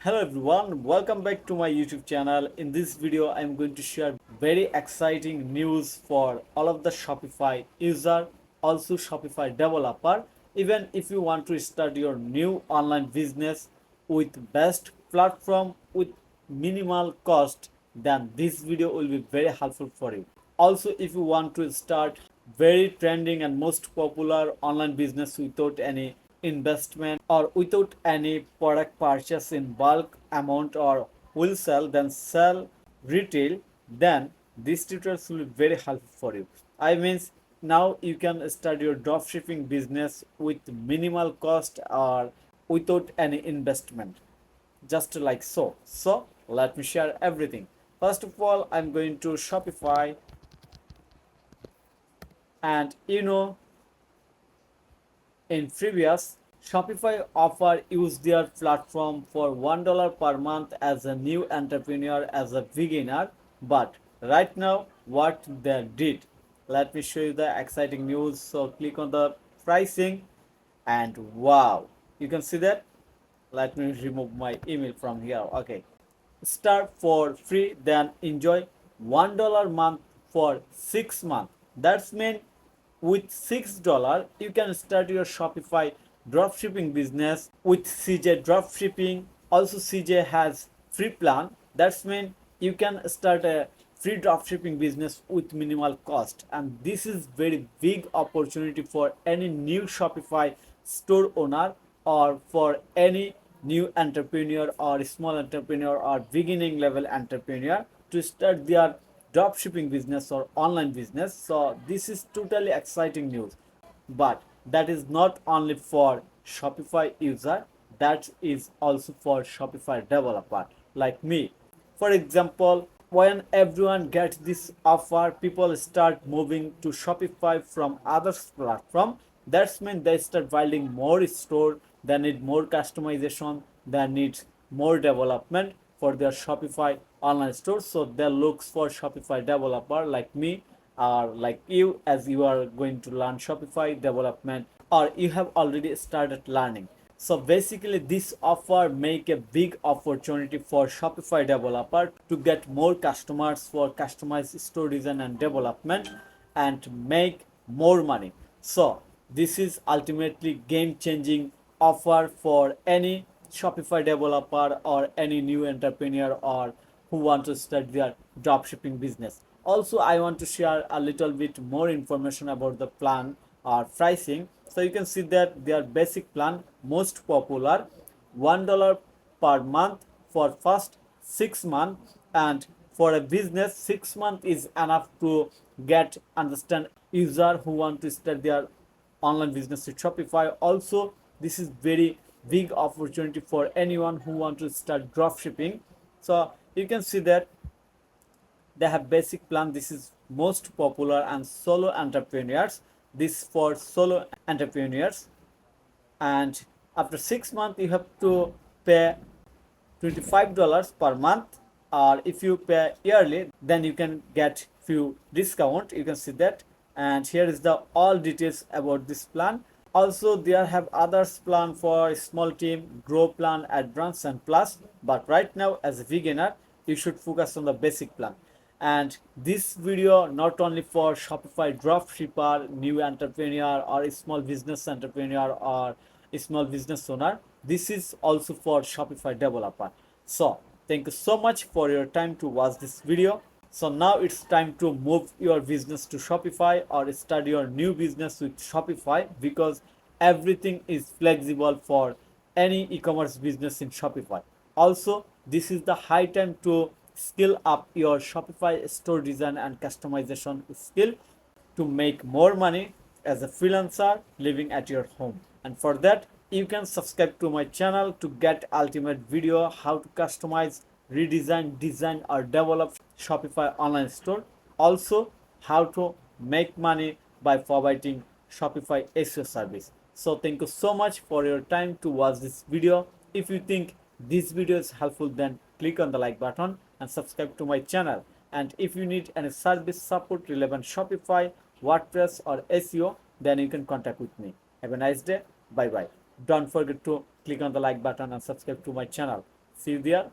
Hello everyone, welcome back to my YouTube channel. In this video, I'm going to share very exciting news for all of the Shopify user, also Shopify developer. Even if you want to start your new online business with best platform with minimal cost, then this video will be very helpful for you. Also, if you want to start very trending and most popular online business without any investment or without any product purchase in bulk amount or wholesale, then sell retail, then this tutorials will be very helpful for you. I means now you can start your dropshipping business with minimal cost or without any investment, just like so let me share everything. First of all, I'm going to Shopify, and in previous, Shopify offer use their platform for $1 per month as a new entrepreneur, as a beginner. But right now, what they did, let me show you the exciting news. So click on the pricing, and wow, you can see that. Let me remove my email from here. Okay, start for free, then enjoy $1 month for 6 months. That's mean with $6 you can start your Shopify dropshipping business with CJ dropshipping. Also CJ has free plan. That's mean you can start a free dropshipping business with minimal cost, and this is very big opportunity for any new Shopify store owner or for any new entrepreneur or small entrepreneur or beginning level entrepreneur to start their dropshipping business or online business. So this is totally exciting news. But that is not only for Shopify user, that is also for Shopify developer like me. For example, when everyone gets this offer, people start moving to Shopify from other platform. That's mean they start building more store, they need more customization, they need more development for their Shopify online store. So they looks for Shopify developer like me or like you, as you are going to learn Shopify development or you have already started learning. So basically this offer make a big opportunity for Shopify developer to get more customers for customized store design and development and make more money. So this is ultimately game changing offer for any Shopify developer or any new entrepreneur or who want to start their dropshipping business. Also, I want to share a little bit more information about the plan or pricing. So you can see that their basic plan most popular $1 per month for first 6 months, and for a business 6 months is enough to get understand user who want to start their online business with Shopify. Also, this is very big opportunity for anyone who want to start drop shipping. So you can see that they have basic plan. This is most popular and solo entrepreneurs. This for solo entrepreneurs, and after 6 months you have to pay $25 per month, or if you pay yearly then you can get few discount. You can see that, and here is the all details about this plan. Also there have others plan for small team, grow plan, advanced and plus, but right now as a beginner you should focus on the basic plan. And this video not only for Shopify dropshipper, new entrepreneur or a small business entrepreneur or a small business owner, this is also for Shopify developer. So thank you so much for your time to watch this video. So now it's time to move your business to Shopify or start your new business with Shopify, because everything is flexible for any e-commerce business in Shopify. Also, this is the high time to skill up your Shopify store design and customization skill to make more money as a freelancer living at your home. And for that, you can subscribe to my channel to get ultimate video how to customize, redesign, design or develop Shopify online store. Also, how to make money by providing Shopify SEO service. So thank you so much for your time to watch this video. If you think this video is helpful, then click on the like button and subscribe to my channel. And if you need any service support relevant Shopify, WordPress or SEO, then you can contact with me. Have a nice day. Bye bye. Don't forget to click on the like button and subscribe to my channel. See you there.